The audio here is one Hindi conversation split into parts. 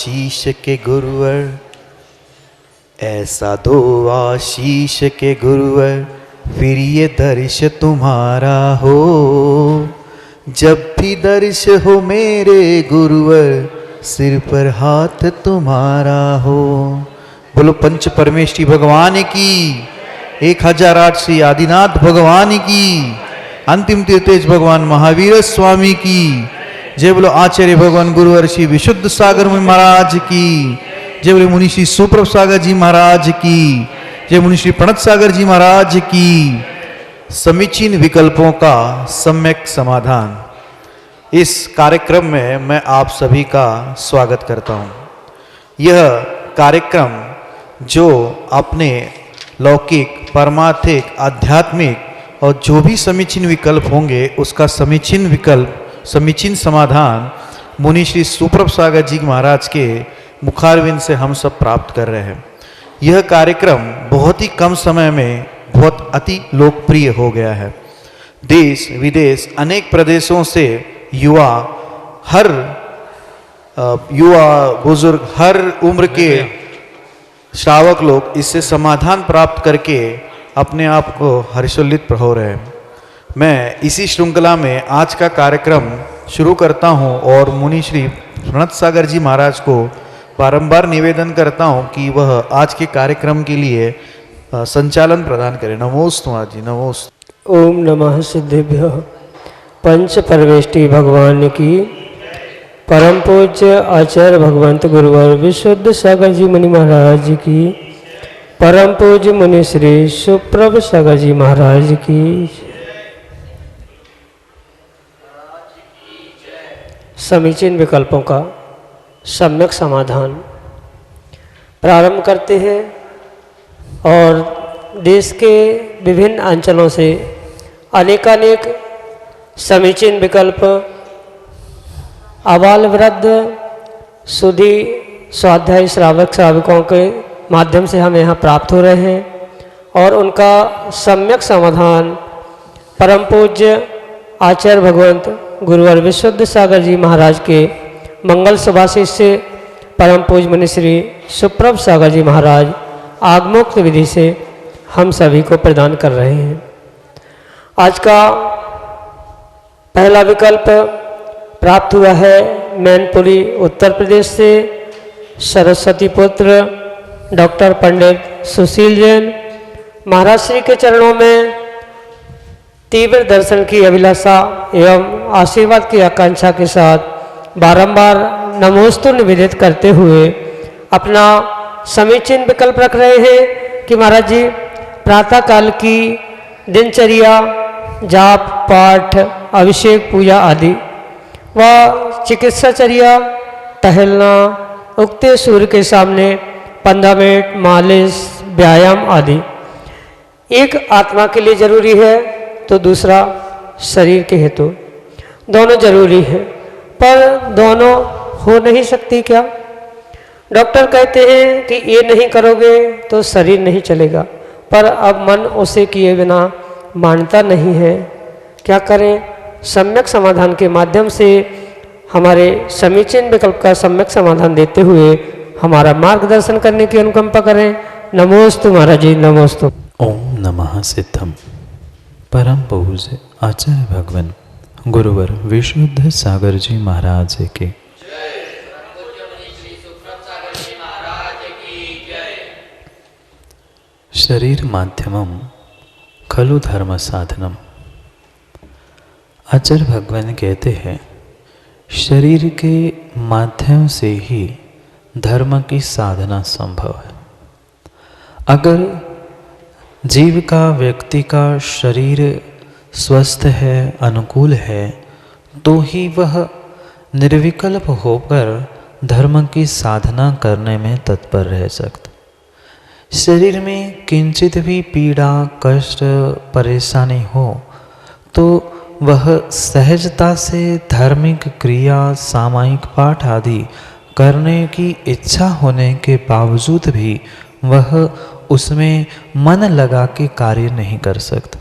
आशीष के गुरुवर, ऐसा दो आशीष के गुरुवर, फिर ये दर्श तुम्हारा हो। जब भी दर्श हो मेरे गुरुवर, सिर पर हाथ तुम्हारा हो। बोलो पंच परमेष्ठी भगवान की, 1008 श्री आदिनाथ भगवान की, अंतिम तीर्थेश भगवान महावीर स्वामी की जय। बोलो आचार्य भगवान गुरुवर श्री विशुद्ध सागर मुनि महाराज की जय। बोले मुनि श्री सुप्रभ सागर जी महाराज की जय। मुनि श्री प्रणत सागर जी महाराज की। समीचीन विकल्पों का सम्यक समाधान, इस कार्यक्रम में मैं आप सभी का स्वागत करता हूँ। यह कार्यक्रम जो अपने लौकिक, पारमार्थिक, आध्यात्मिक और जो भी समीचीन विकल्प होंगे उसका समीचीन विकल्प, समीचीन समाधान मुनि श्री सुप्रभ सागर जी महाराज के मुखारविंद से हम सब प्राप्त कर रहे हैं। यह कार्यक्रम बहुत ही कम समय में बहुत अति लोकप्रिय हो गया है। देश विदेश अनेक प्रदेशों से युवा बुजुर्ग, हर उम्र के श्रावक लोग इससे समाधान प्राप्त करके अपने आप को हर्षोल्लित हो रहे हैं। मैं इसी श्रृंखला में आज का कार्यक्रम शुरू करता हूं और मुनि श्री प्रणत सागर जी महाराज को बारंबार निवेदन करता हूं कि वह आज के कार्यक्रम के लिए संचालन प्रदान करें। नमोस्तु महाराज जी, नमोस्तु। ओम नमः सिद्धेभ्यो। पंच परमेष्ठी भगवान की, परम पूज्य आचार्य भगवंत गुरुवर विशुद्ध सागर जी मुनि महाराज की, परम पूज्य मुनि श्री सुप्रभ सागर जी महाराज की। समीचीन विकल्पों का सम्यक समाधान प्रारंभ करते हैं और देश के विभिन्न अंचलों से अनेकानेक समीचीन विकल्प आबाल वृद्ध सुधी स्वाध्यायी श्रावक श्राविकों के माध्यम से हमें यहाँ प्राप्त हो रहे हैं और उनका सम्यक समाधान परम पूज्य आचार्य भगवंत गुरुवर विशुद्ध सागर जी महाराज के मंगल सुभाषित से परम पूज्य मुनि श्री सुप्रभ सागर जी महाराज आगमोक्त विधि से हम सभी को प्रदान कर रहे हैं। आज का पहला विकल्प प्राप्त हुआ है मैनपुरी उत्तर प्रदेश से सरस्वती पुत्र डॉक्टर पंडित सुशील जैन। महाराज श्री के चरणों में तीव्र दर्शन की अभिलाषा एवं आशीर्वाद की आकांक्षा के साथ बारंबार नमोस्तु निवेदित करते हुए अपना समीचीन विकल्प रख रहे हैं कि महाराज जी प्रातःकाल की दिनचर्या, जाप पाठ, अभिषेक पूजा आदि व चिकित्साचर्या, टहलना, उगते सूर्य के सामने 15 मिनट मालिश, व्यायाम आदि एक आत्मा के लिए जरूरी है तो दूसरा शरीर के हेतु, दोनों जरूरी है, पर दोनों हो नहीं सकती क्या? डॉक्टर कहते हैं कि ये नहीं करोगे तो शरीर नहीं चलेगा, पर अब मन उसे किए बिना मानता नहीं है। क्या करें? सम्यक समाधान के माध्यम से हमारे समीचीन विकल्प का सम्यक समाधान देते हुए हमारा मार्गदर्शन करने की अनुकंपा करें। नमोस्तु महाराज जी, नमोस्तु। ओम नमः सिद्धम। परम पूज्य आचार्य भगवान गुरुवर विशुद्ध सागर जी महाराज के शरीर माध्यमम खलु धर्म साधनम। आचार्य भगवान कहते हैं शरीर के माध्यम से ही धर्म की साधना संभव है। अगर जीव का, व्यक्ति का शरीर स्वस्थ है, अनुकूल है, तो ही वह निर्विकल्प होकर धर्म की साधना करने में तत्पर रह सकता। शरीर में किंचित भी पीड़ा, कष्ट, परेशानी हो तो वह सहजता से धार्मिक क्रिया, सामायिक पाठ आदि करने की इच्छा होने के बावजूद भी वह उसमें मन लगा के कार्य नहीं कर सकता।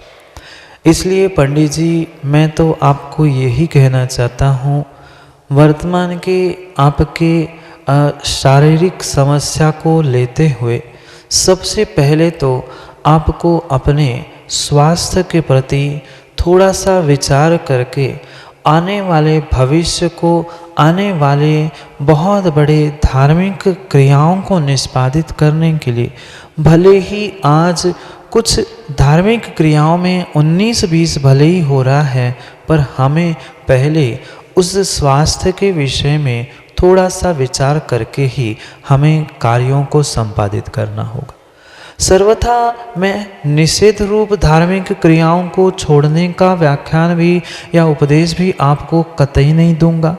इसलिए पंडित जी, मैं तो आपको यही कहना चाहता हूँ, वर्तमान के आपके शारीरिक समस्या को लेते हुए सबसे पहले तो आपको अपने स्वास्थ्य के प्रति थोड़ा सा विचार करके आने वाले भविष्य को, आने वाले बहुत बड़े धार्मिक क्रियाओं को निष्पादित करने के लिए, भले ही आज कुछ धार्मिक क्रियाओं में 19-20 भले ही हो रहा है, पर हमें पहले उस स्वास्थ्य के विषय में थोड़ा सा विचार करके ही हमें कार्यों को संपादित करना होगा। सर्वथा मैं निषेध रूप धार्मिक क्रियाओं को छोड़ने का व्याख्यान भी या उपदेश भी आपको कतई नहीं दूंगा,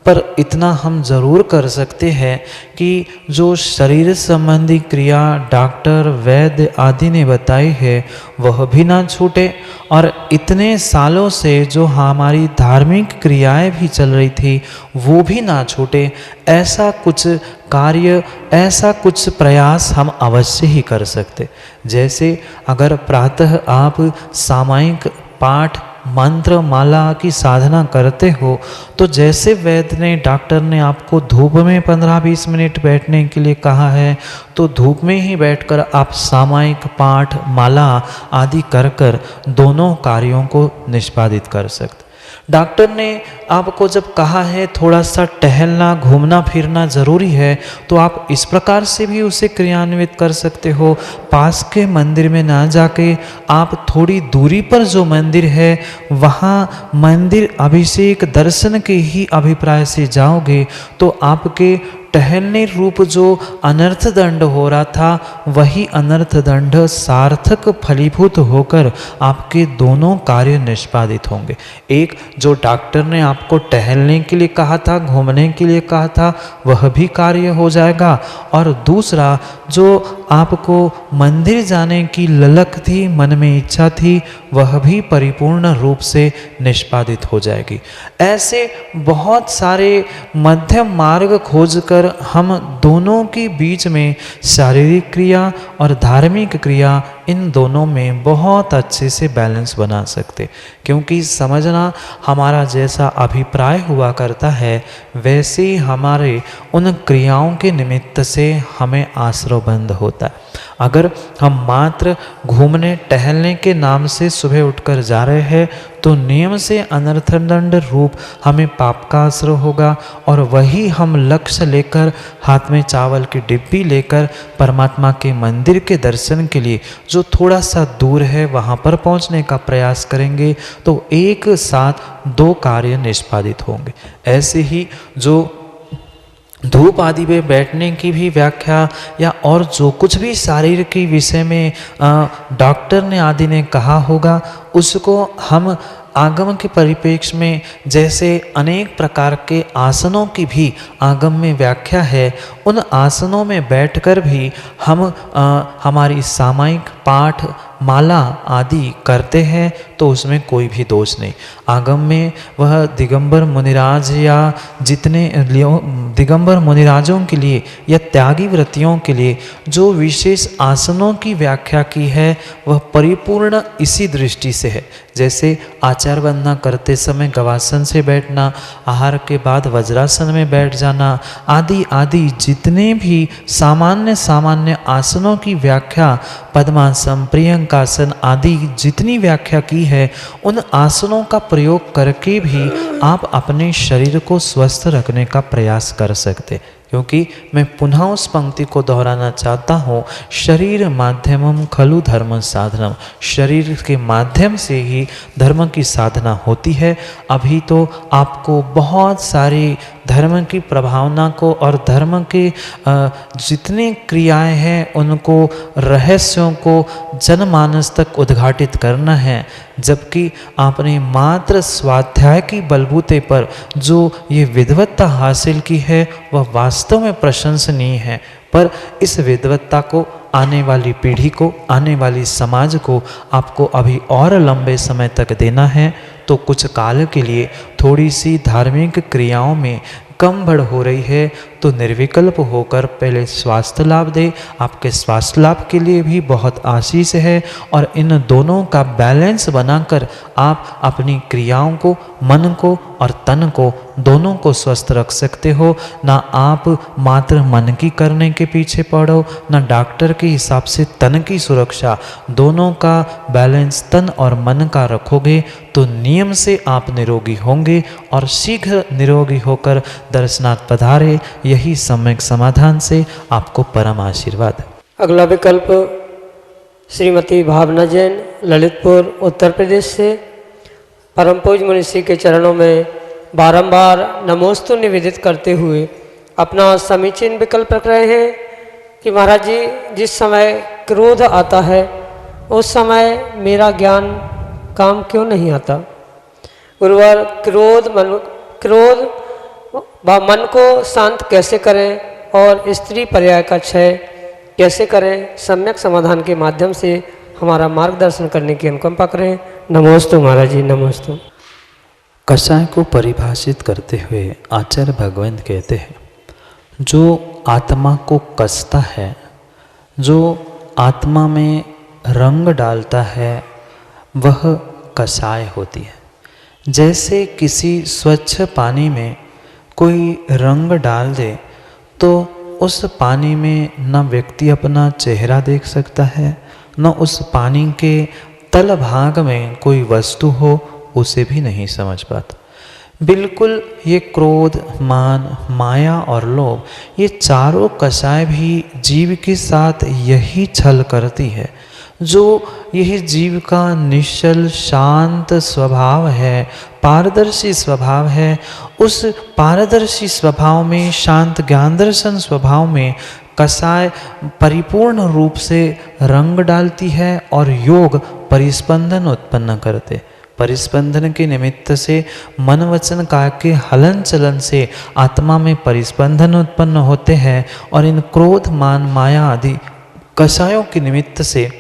पर इतना हम जरूर कर सकते हैं कि जो शरीर संबंधी क्रिया डॉक्टर वैद्य आदि ने बताई है वह भी ना छूटे, और इतने सालों से जो हमारी धार्मिक क्रियाएं भी चल रही थी वो भी ना छूटे। ऐसा कुछ कार्य, ऐसा कुछ प्रयास हम अवश्य ही कर सकते। जैसे अगर प्रातः आप सामायिक पाठ मंत्र माला की साधना करते हो, तो जैसे वैद्य ने, डॉक्टर ने आपको धूप में 15-20 मिनट बैठने के लिए कहा है, तो धूप में ही बैठकर आप सामायिक पाठ माला आदि कर कर दोनों कार्यों को निष्पादित कर सकते। डॉक्टर ने आपको जब कहा है थोड़ा सा टहलना घूमना फिरना ज़रूरी है, तो आप इस प्रकार से भी उसे क्रियान्वित कर सकते हो। पास के मंदिर में ना जाके आप थोड़ी दूरी पर जो मंदिर है वहाँ मंदिर अभिषेक दर्शन के ही अभिप्राय से जाओगे, तो आपके टहलने रूप जो अनर्थ दंड हो रहा था वही अनर्थ दंड सार्थक फलीभूत होकर आपके दोनों कार्य निष्पादित होंगे। एक जो डॉक्टर ने आपको टहलने के लिए कहा था, घूमने के लिए कहा था, वह भी कार्य हो जाएगा, और दूसरा जो आपको मंदिर जाने की ललक थी, मन में इच्छा थी, वह भी परिपूर्ण रूप से निष्पादित हो जाएगी। ऐसे बहुत सारे मध्यम मार्ग खोजकर हम दोनों के बीच में शारीरिक क्रिया और धार्मिक क्रिया, इन दोनों में बहुत अच्छे से बैलेंस बना सकते। क्योंकि समझना, हमारा जैसा अभिप्राय हुआ करता है वैसे ही हमारे उन क्रियाओं के निमित्त से हमें आश्रयबंध होता है। अगर हम मात्र घूमने टहलने के नाम से सुबह उठकर जा रहे हैं, तो नियम से अनर्थदंड रूप हमें पाप का आश्रय होगा, और वही हम लक्ष्य लेकर हाथ में चावल की डिब्बी लेकर परमात्मा के मंदिर के दर्शन के लिए जो थोड़ा सा दूर है वहाँ पर पहुँचने का प्रयास करेंगे, तो एक साथ दो कार्य निष्पादित होंगे। ऐसे ही जो धूप आदि में बैठने की भी व्याख्या या और जो कुछ भी शरीर के विषय में डॉक्टर ने आदि ने कहा होगा, उसको हम आगम के परिप्रेक्ष्य में, जैसे अनेक प्रकार के आसनों की भी आगम में व्याख्या है, उन आसनों में बैठकर भी हम हमारी सामायिक पाठ माला आदि करते हैं, तो उसमें कोई भी दोष नहीं। आगम में वह दिगंबर मुनिराज या जितने दिगंबर मुनिराजों के लिए या त्यागी व्रतियों के लिए जो विशेष आसनों की व्याख्या की है, वह परिपूर्ण इसी दृष्टि से है। जैसे आचार वंदना करते समय गवासन से बैठना, आहार के बाद वज्रासन में बैठ जाना आदि आदि जितने भी सामान्य आसनों की व्याख्या, पद्मासन प्रियंकासन आदि जितनी व्याख्या की है, उन आसनों का प्रयोग करके भी आप अपने शरीर को स्वस्थ रखने का प्रयास कर सकते। क्योंकि मैं पुनः उस पंक्ति को दोहराना चाहता हूँ, शरीर माध्यमम खलु धर्म साधनम, शरीर के माध्यम से ही धर्म की साधना होती है। अभी तो आपको बहुत सारी धर्म की प्रभावना को और धर्म के जितनी क्रियाएं हैं उनको, रहस्यों को जनमानस तक उद्घाटित करना है, जबकि आपने मात्र स्वाध्याय की बलबूते पर जो ये विद्वत्ता हासिल की है वह वास्तव में प्रशंसनीय है। पर इस विद्वत्ता को आने वाली पीढ़ी को, आने वाली समाज को आपको अभी और लंबे समय तक देना है। तो कुछ काल के लिए थोड़ी सी धार्मिक क्रियाओं में कम बढ़ हो रही है, तो निर्विकल्प होकर पहले स्वास्थ्य लाभ दे। आपके स्वास्थ्य लाभ के लिए भी बहुत आशीष है, और इन दोनों का बैलेंस बनाकर आप अपनी क्रियाओं को, मन को और तन को दोनों को स्वस्थ रख सकते हो। ना आप मात्र मन की करने के पीछे पड़ो, ना डॉक्टर के हिसाब से तन की सुरक्षा, दोनों का बैलेंस तन और मन का रखोगे तो नियम से आप निरोगी होंगे और शीघ्र निरोगी होकर दर्शनार्थ पधारे। यही सम्यक समाधान से आपको परम आशीर्वाद। अगला विकल्प श्रीमती भावना जैन, ललितपुर उत्तर प्रदेश से। परम पूज्य मुनिश्री के चरणों में बारंबार नमोस्तु निवेदित करते हुए अपना समीचीन विकल्प रख रहे हैं कि महाराज जी, जिस समय क्रोध आता है उस समय मेरा ज्ञान काम क्यों नहीं आता। गुरुवर, क्रोध मन को शांत कैसे करें और स्त्री पर्याय का क्षय कैसे करें, सम्यक समाधान के माध्यम से हमारा मार्गदर्शन करने की अनुकंपा करें। नमोस्तु महाराज जी, नमोस्तु। कषाय को परिभाषित करते हुए आचार्य भगवंत कहते हैं, जो आत्मा को कसता है, जो आत्मा में रंग डालता है, वह कषाय होती है। जैसे किसी स्वच्छ पानी में कोई रंग डाल दे तो उस पानी में न व्यक्ति अपना चेहरा देख सकता है, न उस पानी के तल भाग में कोई वस्तु हो उसे भी नहीं समझ पाता। बिल्कुल ये क्रोध, मान, माया और लोभ, ये चारों कषाय भी जीव के साथ यही छल करती है। जो यह जीव का निश्चल शांत स्वभाव है, पारदर्शी स्वभाव है, उस पारदर्शी स्वभाव में, शांत ज्ञान दर्शन स्वभाव में कषाय परिपूर्ण रूप से रंग डालती है और योग परिस्पंदन उत्पन्न करते। परिस्पंदन के निमित्त से मन वचन काया के हलन चलन से आत्मा में परिस्पंदन उत्पन्न होते हैं और इन क्रोध, मान, माया आदि कषायों के निमित्त से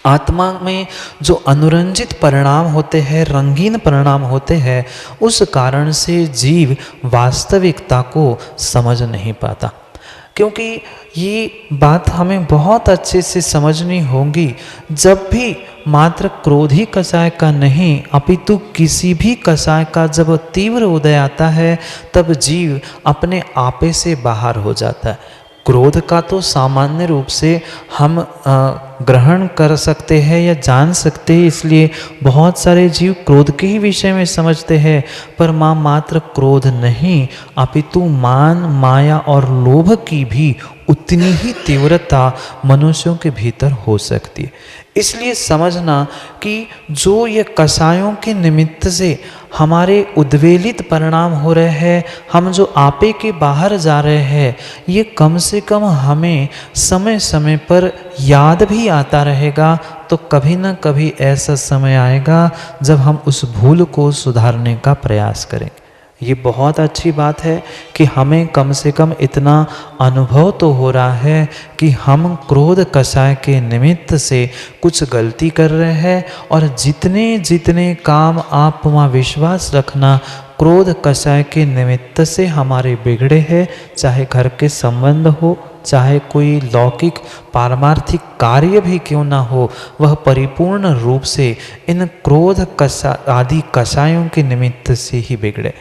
आत्मा में जो अनुरंजित परिणाम होते हैं, रंगीन परिणाम होते हैं, उस कारण से जीव वास्तविकता को समझ नहीं पाता। क्योंकि ये बात हमें बहुत अच्छे से समझनी होगी। जब भी मात्र क्रोधी कषाय का नहीं अपितु किसी भी कषाय का जब तीव्र उदय आता है, तब जीव अपने आपे से बाहर हो जाता है। क्रोध का तो सामान्य रूप से हम ग्रहण कर सकते हैं या जान सकते हैं, इसलिए बहुत सारे जीव क्रोध के ही विषय में समझते हैं। पर मात्र क्रोध नहीं अपितु मान, माया और लोभ की भी उतनी ही तीव्रता मनुष्यों के भीतर हो सकती है। इसलिए समझना कि जो ये कषायों के निमित्त से हमारे उद्वेलित परिणाम हो रहे हैं, हम जो आपे के बाहर जा रहे हैं, ये कम से कम हमें समय समय पर याद भी आता रहेगा। तो कभी ना कभी ऐसा समय आएगा जब हम उस भूल को सुधारने का प्रयास करेंगे। ये बहुत अच्छी बात है कि हमें कम से कम इतना अनुभव तो हो रहा है कि हम क्रोध कषाय के निमित्त से कुछ गलती कर रहे हैं, और जितने जितने काम आप वहाँ विश्वास रखना क्रोध कषाय के निमित्त से हमारे बिगड़े हैं, चाहे घर के संबंध हो, चाहे कोई लौकिक पारमार्थिक कार्य भी क्यों ना हो, वह परिपूर्ण रूप से इन क्रोध आदि कषायों के निमित्त से ही बिगड़े।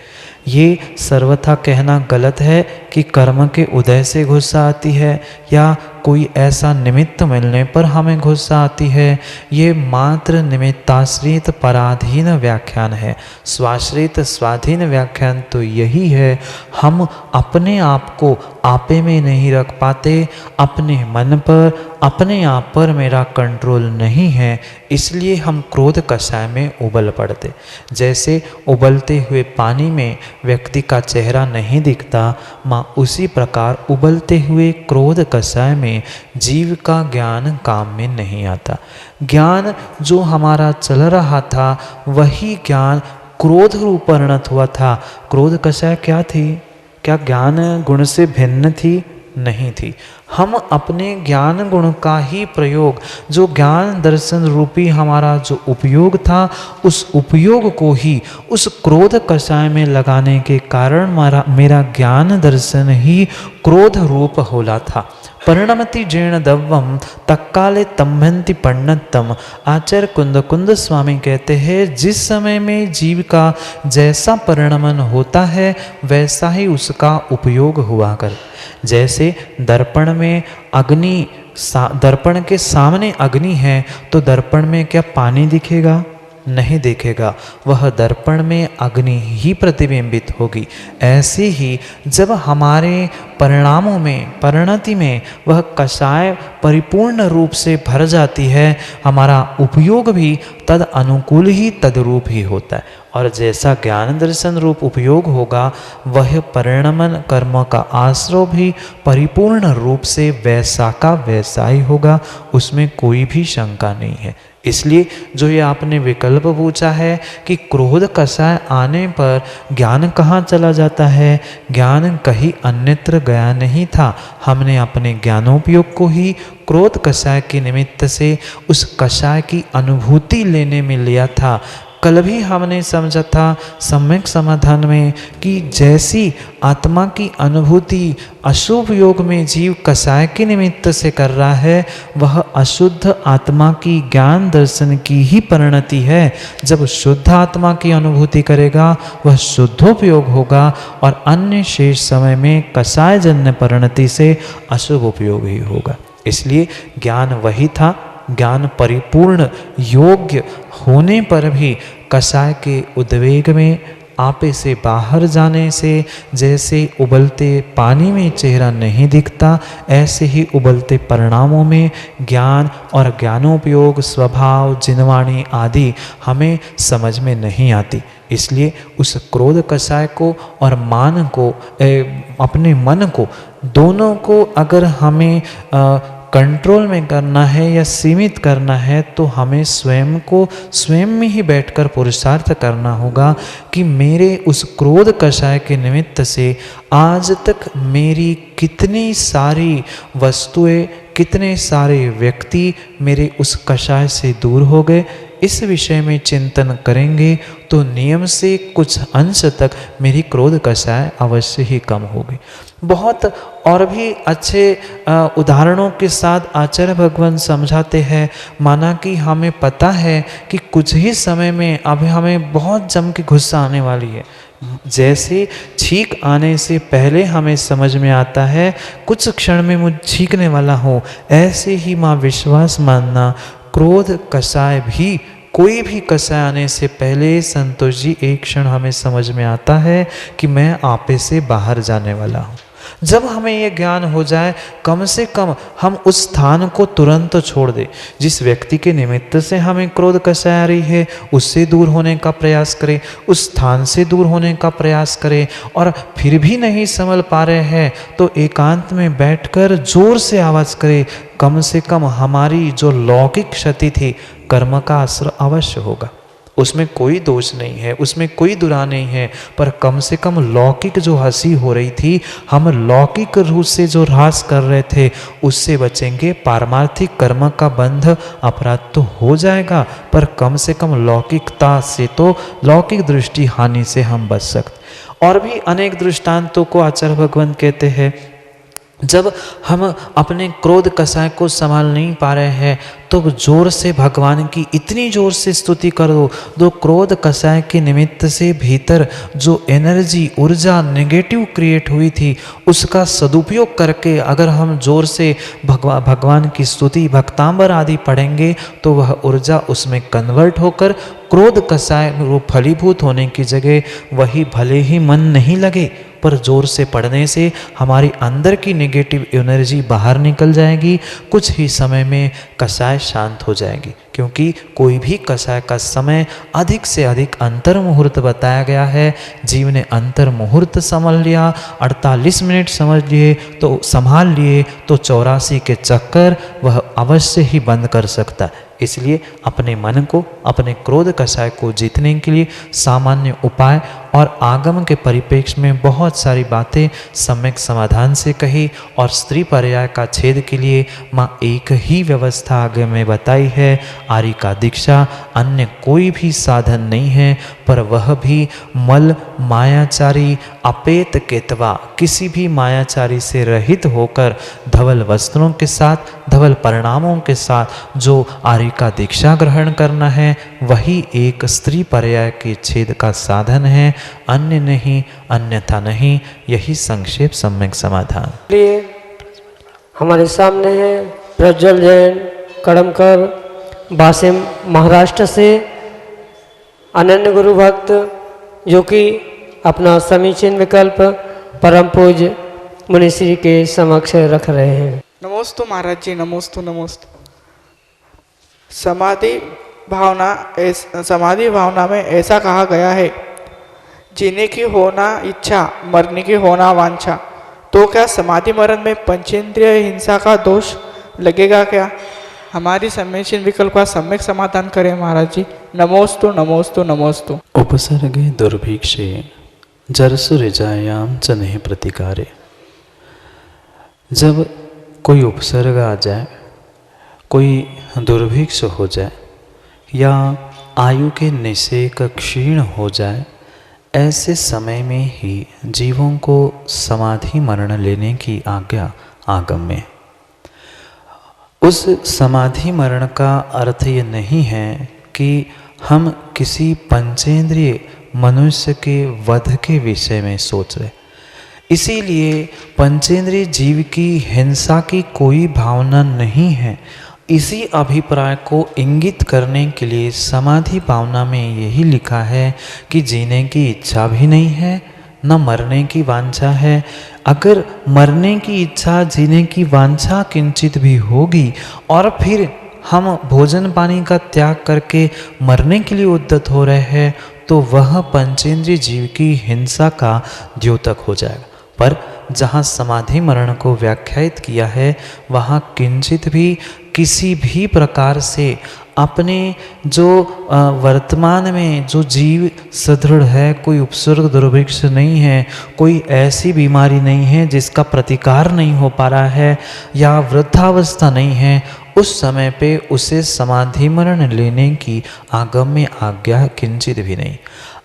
ये सर्वथा कहना गलत है कि कर्म के उदय से गुस्सा आती है या कोई ऐसा निमित्त मिलने पर हमें गुस्सा आती है। ये मात्र निमित्ताश्रित पराधीन व्याख्यान है। स्वाश्रित स्वाधीन व्याख्यान तो यही है, हम अपने आप को आपे में नहीं रख पाते, अपने मन पर, अपने आप पर मेरा कंट्रोल नहीं है, इसलिए हम क्रोध कषाय में उबल पड़ते। जैसे उबलते हुए पानी में व्यक्ति का चेहरा नहीं दिखता, उसी प्रकार उबलते हुए क्रोध कषाय में जीव का ज्ञान काम में नहीं आता। ज्ञान जो हमारा चल रहा था वही ज्ञान क्रोध रूप परिणत हुआ था। क्रोध कषाय क्या थी? क्या ज्ञान गुण से भिन्न थी? नहीं थी। हम अपने ज्ञान गुण का ही प्रयोग, जो ज्ञान दर्शन रूपी हमारा जो उपयोग था, उस उपयोग को ही उस क्रोध कषाय में लगाने के कारण मेरा ज्ञान दर्शन ही क्रोध रूप होला था। परिणमति जीर्ण दव्वम तत्काले तम्भंति पर्णतम। आचार्य कुंद कुंद स्वामी कहते हैं, जिस समय में जीव का जैसा परिणमन होता है वैसा ही उसका उपयोग हुआ कर। जैसे दर्पण में अग्नि, दर्पण के सामने अग्नि है तो दर्पण में क्या पानी दिखेगा? नहीं दिखेगा, वह दर्पण में अग्नि ही प्रतिबिंबित होगी। ऐसे ही जब हमारे परिणामों में, परिणति में वह कषाय परिपूर्ण रूप से भर जाती है, हमारा उपयोग भी तद अनुकूल ही तदरूप ही होता है। और जैसा ज्ञान दर्शन रूप उपयोग होगा, वह परिणमन कर्म का आश्रय भी परिपूर्ण रूप से वैसा का वैसा ही होगा, उसमें कोई भी शंका नहीं है। इसलिए जो ये आपने विकल्प पूछा है कि क्रोध कषाय आने पर ज्ञान कहाँ चला जाता है, ज्ञान कहीं अन्यत्र गया नहीं था। हमने अपने ज्ञानोपयोग को ही क्रोध कषाय के निमित्त से उस कषाय की अनुभूति लेने में लिया था। कल भी हमने समझा था सम्यक समाधान में कि जैसी आत्मा की अनुभूति अशुभ योग में जीव कषाय के निमित्त से कर रहा है, वह अशुद्ध आत्मा की ज्ञान दर्शन की ही परिणति है। जब शुद्ध आत्मा की अनुभूति करेगा वह शुद्धोपयोग होगा और अन्य शेष समय में कषाय जन्य परिणति से अशुभ उपयोग ही होगा। इसलिए ज्ञान वही था, ज्ञान परिपूर्ण योग्य होने पर भी कषाय के उद्वेग में आपे से बाहर जाने से जैसे उबलते पानी में चेहरा नहीं दिखता, ऐसे ही उबलते परिणामों में ज्ञान और ज्ञानोपयोग, स्वभाव, जिनवाणी आदि हमें समझ में नहीं आती। इसलिए उस क्रोध कषाय को और मान को, अपने मन को, दोनों को अगर हमें कंट्रोल में करना है या सीमित करना है तो हमें स्वयं को स्वयं में ही बैठकर पुरुषार्थ करना होगा कि मेरे उस क्रोध कषाय के निमित्त से आज तक मेरी कितनी सारी वस्तुएं, कितने सारे व्यक्ति मेरे उस कषाय से दूर हो गए। इस विषय में चिंतन करेंगे तो नियम से कुछ अंश तक मेरी क्रोध कषाय अवश्य ही कम होगी। बहुत और भी अच्छे उदाहरणों के साथ आचार्य भगवान समझाते हैं। माना कि हमें पता है कि कुछ ही समय में अभी हमें बहुत जम के गुस्सा आने वाली है, जैसे छींक आने से पहले हमें समझ में आता है कुछ क्षण में मुझे छींकने वाला हूँ, ऐसे ही माँ विश्वास मानना क्रोध कषाय भी, कोई भी कषाय आने से पहले संतोष जी एक क्षण हमें समझ में आता है कि मैं आपे से बाहर जाने वाला हूँ। जब हमें ये ज्ञान हो जाए, कम से कम हम उस स्थान को तुरंत छोड़ दें। जिस व्यक्ति के निमित्त से हमें क्रोध कषाय आ रही है उससे दूर होने का प्रयास करें, उस स्थान से दूर होने का प्रयास करें। और फिर भी नहीं संभल पा रहे हैं तो एकांत में बैठकर जोर से आवाज़ करें। कम से कम हमारी जो लौकिक क्षति थी, कर्म का असर अवश्य होगा, उसमें कोई दोष नहीं है, उसमें कोई दुरा नहीं है, पर कम से कम लौकिक जो हंसी हो रही थी, हम लौकिक रूप से जो ह्रास कर रहे थे उससे बचेंगे। पारमार्थिक कर्म का बंध अपराध तो हो जाएगा, पर कम से कम लौकिकता से तो, लौकिक दृष्टि हानि से हम बच सकते। और भी अनेक दृष्टांतों को आचार्य भगवान कहते हैं। जब हम अपने क्रोध कषाय को संभाल नहीं पा रहे हैं तो जोर से भगवान की इतनी जोर से स्तुति कर दो क्रोध कषाय के निमित्त से भीतर जो एनर्जी, ऊर्जा नेगेटिव क्रिएट हुई थी, उसका सदुपयोग करके अगर हम जोर से भगवान की स्तुति, भक्तांबर आदि पढ़ेंगे तो वह ऊर्जा उसमें कन्वर्ट होकर क्रोध कषाय रूप फलीभूत होने की जगह वही भले ही मन नहीं लगे, पर जोर से पढ़ने से हमारी अंदर की नेगेटिव एनर्जी बाहर निकल जाएगी। कुछ ही समय में कषाय शांत हो जाएगी, क्योंकि कोई भी कषाय का समय अधिक से अधिक अंतर मुहूर्त बताया गया है। जीव ने अंतर मुहूर्त समझ लिया, 48 मिनट समझ लिए तो संभाल लिए तो 84 के चक्कर वह अवश्य ही बंद कर सकता है। इसलिए अपने मन को, अपने क्रोध कषाय को जीतने के लिए सामान्य उपाय और आगम के परिप्रेक्ष्य में बहुत सारी बातें सम्यक समाधान से कही और स्त्री पर्याय का छेद के लिए माँ एक ही व्यवस्था आगे में बताई है, आर्य का दीक्षा, अन्य कोई भी साधन नहीं है, पर वह भी मल मायाचारी अपेत केतवा, किसी भी मायाचारी से रहित होकर धवल वस्त्रों के साथ, धवल परिणामों के साथ जो आर्य का दीक्षा ग्रहण करना है, वही एक स्त्री पर्याय के छेद का साधन है, अन्य नहीं, अन्यथा नहीं। यही संक्षेप सम्यक समाधान। लिए हमारे सामने है प्रज्वल जैन कड़मकर वासिम महाराष्ट्र से अनन्य गुरु भक्त, जो कि अपना समीचीन विकल्प परम पूज्य मुनिश्री के समक्ष रख रहे हैं। नमोस्तु महाराज जी, नमोस्तु नमोस्तु। समाधि भावना में ऐसा कहा गया है, जीने की होना इच्छा, मरने की होना वांछा। तो क्या समाधि मरण में पंचेंद्रिय हिंसा का दोष लगेगा क्या? हमारी समीचीन विकल्प का सम्यक समाधान करें महाराज जी। नमोस्तु नमोस्तु नमोस्तु। उपसर्गे दुर्भिक्षे जरसुरिजायाम च नहीं प्रतिकारे। जब कोई उपसर्ग आ जाए, कोई दुर्भिक्ष हो जाए या आयु के निषेक क्षीण हो जाए, ऐसे समय में ही जीवों को समाधि मरण लेने की आज्ञा आगम में। उस समाधि मरण का अर्थ ये नहीं है कि हम किसी पंचेंद्रिय मनुष्य के वध के विषय में सोच रहे। इसीलिए पंचेंद्रिय जीव की हिंसा की कोई भावना नहीं है। इसी अभिप्राय को इंगित करने के लिए समाधि भावना में यही लिखा है कि जीने की इच्छा भी नहीं है, न मरने की वांछा है। अगर मरने की इच्छा, जीने की वांछा किंचित भी होगी और फिर हम भोजन पानी का त्याग करके मरने के लिए उद्यत हो रहे हैं, तो वह पंचेंद्रिय जीव की हिंसा का द्योतक हो जाएगा। पर जहाँ समाधि मरण को व्याख्यायित किया है, वहाँ किंचित भी किसी भी प्रकार से अपने जो वर्तमान में जो जीव सदृढ़ है, कोई उपसर्ग दुर्भिक्ष नहीं है, कोई ऐसी बीमारी नहीं है जिसका प्रतिकार नहीं हो पा रहा है, या वृद्धावस्था नहीं है, उस समय पे उसे समाधि मरण लेने की आगम में आज्ञा किंचित भी नहीं।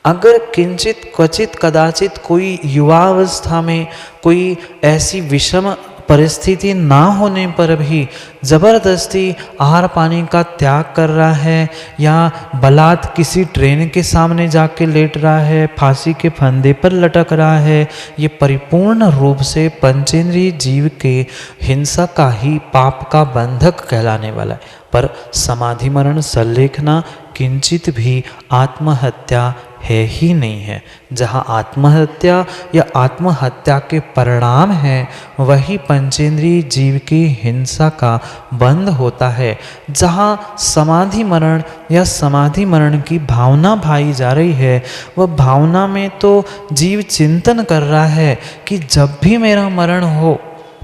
अगर किंचित क्वचित कदाचित कोई युवावस्था में कोई ऐसी विषम परिस्थिति ना होने पर भी ज़बरदस्ती आहार पानी का त्याग कर रहा है, या बलात् किसी ट्रेन के सामने जाके लेट रहा है, फांसी के फंदे पर लटक रहा है, ये परिपूर्ण रूप से पंचेंद्रिय जीव के हिंसा का ही पाप का बंधक कहलाने वाला है। पर समाधि मरण संलेखना किंचित भी आत्महत्या है ही नहीं है। जहाँ आत्महत्या या आत्महत्या के परिणाम हैं, वही पंचेंद्रिय जीव की हिंसा का बंध होता है। जहाँ समाधि मरण या समाधि मरण की भावना भाई जा रही है, वह भावना में तो जीव चिंतन कर रहा है कि जब भी मेरा मरण हो,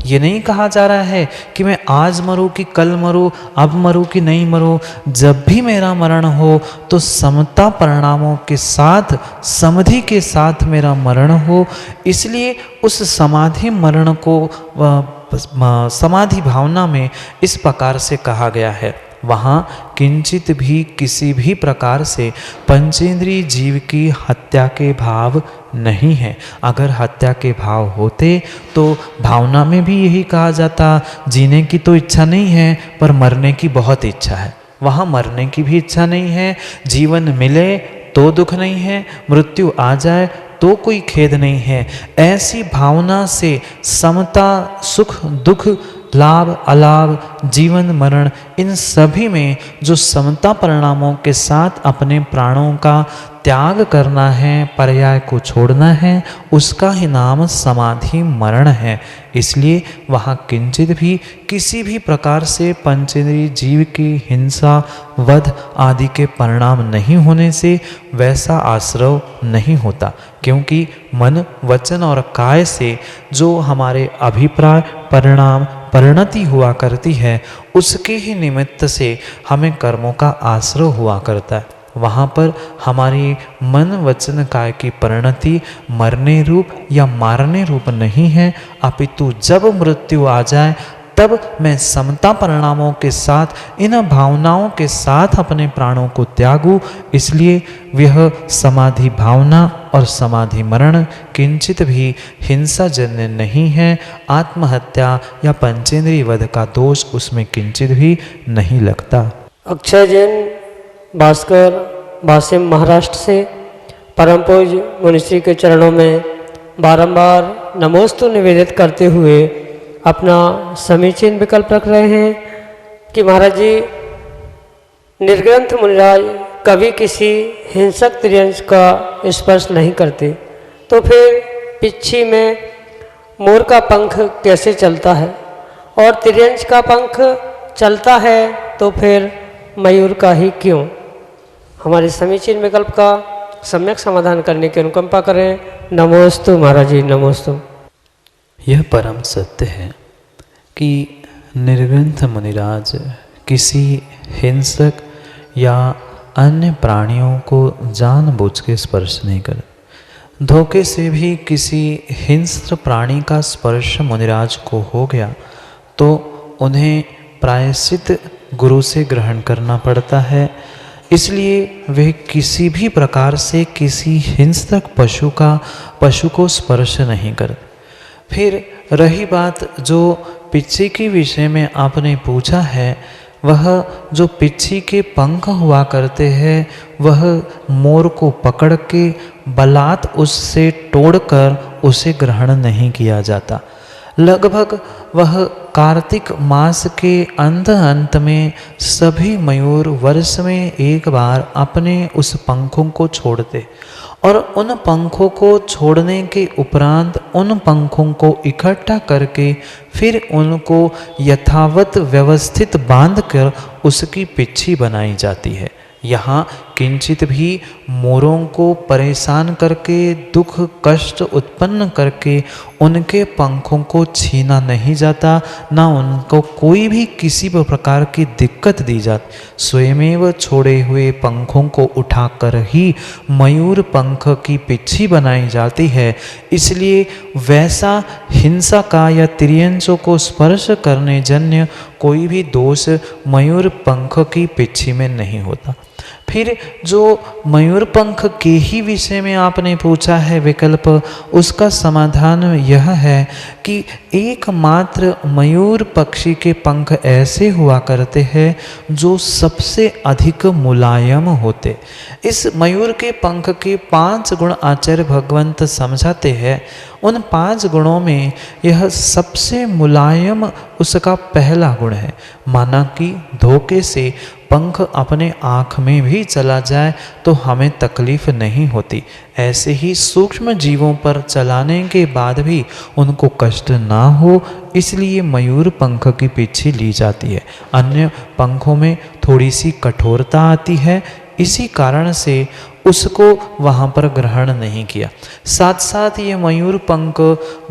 ये नहीं कहा जा रहा है कि मैं आज मरूं कि कल मरूं, अब मरूं कि नहीं मरूं, जब भी मेरा मरण हो तो समता परिणामों के साथ, समाधि के साथ मेरा मरण हो। इसलिए उस समाधि मरण को समाधि भावना में इस प्रकार से कहा गया है। वहाँ किंचित भी किसी भी प्रकार से पंचेंद्रिय जीव की हत्या के भाव नहीं है। अगर हत्या के भाव होते तो भावना में भी यही कहा जाता, जीने की तो इच्छा नहीं है पर मरने की बहुत इच्छा है। वहाँ मरने की भी इच्छा नहीं है, जीवन मिले तो दुख नहीं है, मृत्यु आ जाए तो कोई खेद नहीं है। ऐसी भावना से समता, सुख दुख, लाभ अलाभ, जीवन मरण, इन सभी में जो समता परिणामों के साथ अपने प्राणों का त्याग करना है, पर्याय को छोड़ना है, उसका ही नाम समाधि मरण है। इसलिए वहाँ किंचित भी किसी भी प्रकार से पंचेंद्रिय जीव की हिंसा, वध आदि के परिणाम नहीं होने से वैसा आश्रव नहीं होता, क्योंकि मन, वचन और काय से जो हमारे अभिप्राय, परिणाम, परिणति हुआ करती है, उसके ही निमित्त से हमें कर्मों का आश्रय हुआ करता है। वहाँ पर हमारी मन वचन काय की परिणति मरने रूप या मारने रूप नहीं है, अपितु जब मृत्यु आ जाए तब मैं समता परिणामों के साथ इन भावनाओं के साथ अपने प्राणों को त्यागूं। इसलिए यह समाधि भावना और समाधि मरण किंचित भी हिंसाजन्य नहीं है। आत्महत्या या पंचेंद्रिय वध का दोष उसमें किंचित भी नहीं लगता। अक्षय जैन भास्कर वासिम महाराष्ट्र से परम पूज्य मुनिश्री के चरणों में बारंबार नमोस्तु निवेदित करते हुए अपना समीचीन विकल्प रख रहे हैं कि महाराज जी, निर्ग्रंथ मुनिराज कभी किसी हिंसक त्रियंश का स्पर्श नहीं करते, तो फिर पिच्छी में मोर का पंख कैसे चलता है, और त्रियंश का पंख चलता है तो फिर मयूर का ही क्यों? हमारे समीचीन विकल्प का सम्यक समाधान करने की अनुकंपा करें। नमोस्तु महाराज जी, नमोस्तु। यह परम सत्य है कि निर्ग्रंथ मुनिराज किसी हिंसक या अन्य प्राणियों को जानबूझ के स्पर्श नहीं करते। धोखे से भी किसी हिंस्र प्राणी का स्पर्श मुनिराज को हो गया तो उन्हें प्रायश्चित गुरु से ग्रहण करना पड़ता है। इसलिए वे किसी भी प्रकार से किसी हिंसक पशु को स्पर्श नहीं करते। फिर रही बात जो पिच्छी के विषय में आपने पूछा है, वह जो पिच्छी के पंख हुआ करते हैं वह मोर को पकड़ के बलात् उससे तोड़कर उसे ग्रहण नहीं किया जाता। लगभग वह कार्तिक मास के अंत में सभी मयूर वर्ष में एक बार अपने उस पंखों को छोड़ते और उन पंखों को छोड़ने के उपरांत उन पंखों को इकट्ठा करके फिर उनको यथावत व्यवस्थित बांधकर उसकी पिच्छी बनाई जाती है। यहाँ किंचित भी मोरों को परेशान करके दुख कष्ट उत्पन्न करके उनके पंखों को छीना नहीं जाता, ना उनको कोई भी किसी भी प्रकार की दिक्कत दी जाती। स्वयमेव छोड़े हुए पंखों को उठाकर ही मयूर पंख की पिच्छी बनाई जाती है। इसलिए वैसा हिंसा का या त्रियंशों को स्पर्श करने जन्य कोई भी दोष मयूर पंख की पिच्छी में नहीं होता। फिर जो मयूर पंख के ही विषय में आपने पूछा है विकल्प, उसका समाधान यह है कि एकमात्र मयूर पक्षी के पंख ऐसे हुआ करते हैं जो सबसे अधिक मुलायम होते। इस मयूर के पंख के 5 गुण आचार्य भगवंत समझाते हैं। उन 5 गुणों में यह सबसे मुलायम उसका पहला गुण है। माना कि धोखे से पंख अपने आँख में भी चला जाए तो हमें तकलीफ नहीं होती, ऐसे ही सूक्ष्म जीवों पर चलाने के बाद भी उनको कष्ट ना हो, इसलिए मयूर पंख की पिच्छी ली जाती है। अन्य पंखों में थोड़ी सी कठोरता आती है, इसी कारण से उसको वहाँ पर ग्रहण नहीं किया। साथ साथ ये मयूर पंख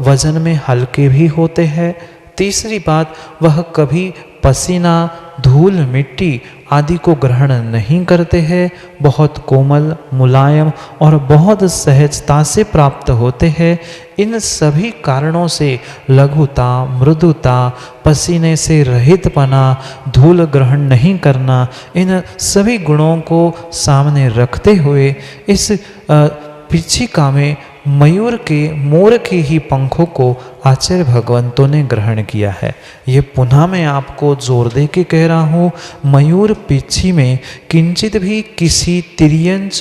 वजन में हल्के भी होते हैं। तीसरी बात, वह कभी पसीना, धूल, मिट्टी आदि को ग्रहण नहीं करते हैं। बहुत कोमल, मुलायम और बहुत सहजता से प्राप्त होते हैं। इन सभी कारणों से लघुता, मृदुता, पसीने से रहितपना, धूल ग्रहण नहीं करना, इन सभी गुणों को सामने रखते हुए इस पिच्छिका में मयूर के, मोर के ही पंखों को आचार्य भगवंतों ने ग्रहण किया है। ये पुनः मैं आपको जोर दे के कह रहा हूँ, मयूर पिच्छी में किंचित भी किसी तिर्यंच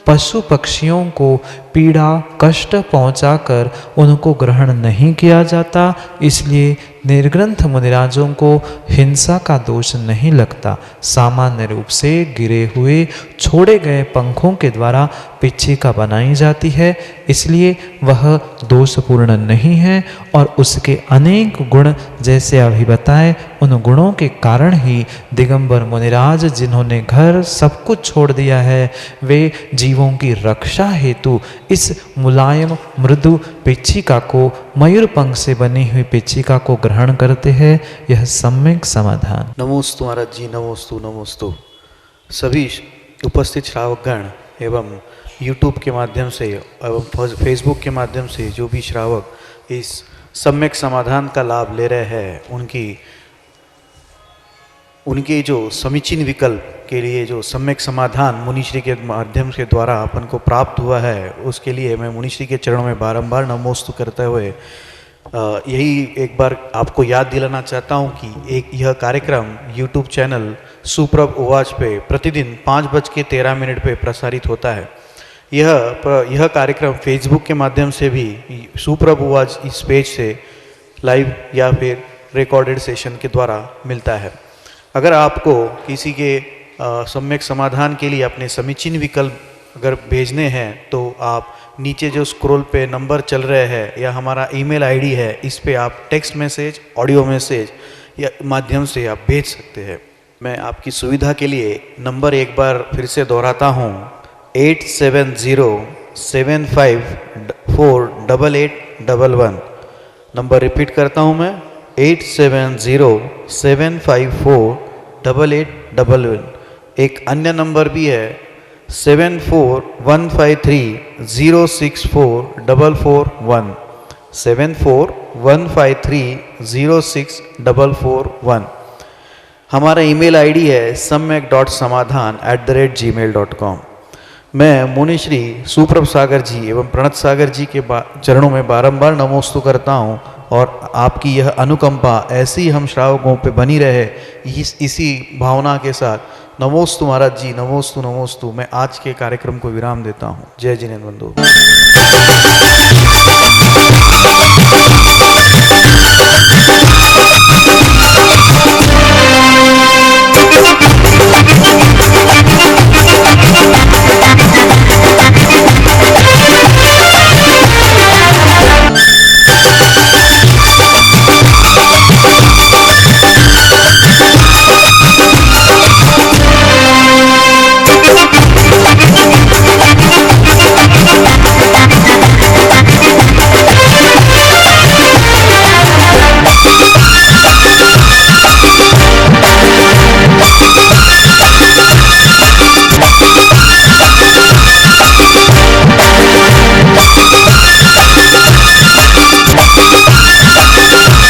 पशु पक्षियों को पीड़ा कष्ट पहुंचाकर उनको ग्रहण नहीं किया जाता। इसलिए निर्ग्रंथ मुनिराजों को हिंसा का दोष नहीं लगता। सामान्य रूप से गिरे हुए छोड़े गए पंखों के द्वारा पिच्छिका बनाई जाती है, इसलिए वह दोषपूर्ण नहीं है। और उसके अनेक गुण जैसे अभी बताए, उन गुणों के कारण ही दिगंबर मुनिराज जिन्होंने घर सब कुछ छोड़ दिया है, वे जीवों की रक्षा हेतु इस मुलायम मृदु पिच्छिका को, मयूर पंख से बनी हुई पिच्छिका को ग्रहण करते हैं। यह सम्यक समाधान। नमोस्तु महाराज जी, नमोस्तु नमोस्तु। सभी उपस्थित श्रावकगण एवं YouTube के माध्यम से एवं फेसबुक के माध्यम से जो भी श्रावक इस सम्यक समाधान का लाभ ले रहे हैं, उनके जो समीचीन विकल्प के लिए जो सम्यक समाधान मुनिश्री के माध्यम के द्वारा अपन को प्राप्त हुआ है, उसके लिए मैं मुनिश्री के चरणों में बारंबार नमोस्तु करते हुए यही एक बार आपको याद दिलाना चाहता हूं कि यह कार्यक्रम YouTube चैनल सुप्रभ उवाच पे प्रतिदिन 5:13 पे प्रसारित होता है। यह कार्यक्रम फेसबुक के माध्यम से भी सुप्रभ उवाच इस पेज से लाइव या फिर रिकॉर्डेड सेशन के द्वारा मिलता है। अगर आपको किसी के सम्यक समाधान के लिए अपने समीचीन विकल्प अगर भेजने हैं तो आप नीचे जो स्क्रॉल पे नंबर चल रहे हैं या हमारा ईमेल आईडी है, इस पे आप टेक्स्ट मैसेज, ऑडियो मैसेज या माध्यम से आप भेज सकते हैं। मैं आपकी सुविधा के लिए नंबर एक बार फिर से दोहराता हूँ, 8707548811। नंबर रिपीट करता हूँ मैं, 8707548811। एक अन्य नंबर भी है 741530644441, 741530644441। हमारा ईमेल आईडी है samyak.samadhan@gmail.com। मैं मुनिश्री सुप्रभ सागर जी एवं प्रणत सागर जी के चरणों में बारंबार नमोस्तु करता हूँ और आपकी यह अनुकंपा ऐसी हम श्रावकों पे बनी रहे, इसी भावना के साथ नमोस्तु महाराज जी, नमोस्तु नमोस्तु। मैं आज के कार्यक्रम को विराम देता हूँ। जय जिनेन्द्र बंधु।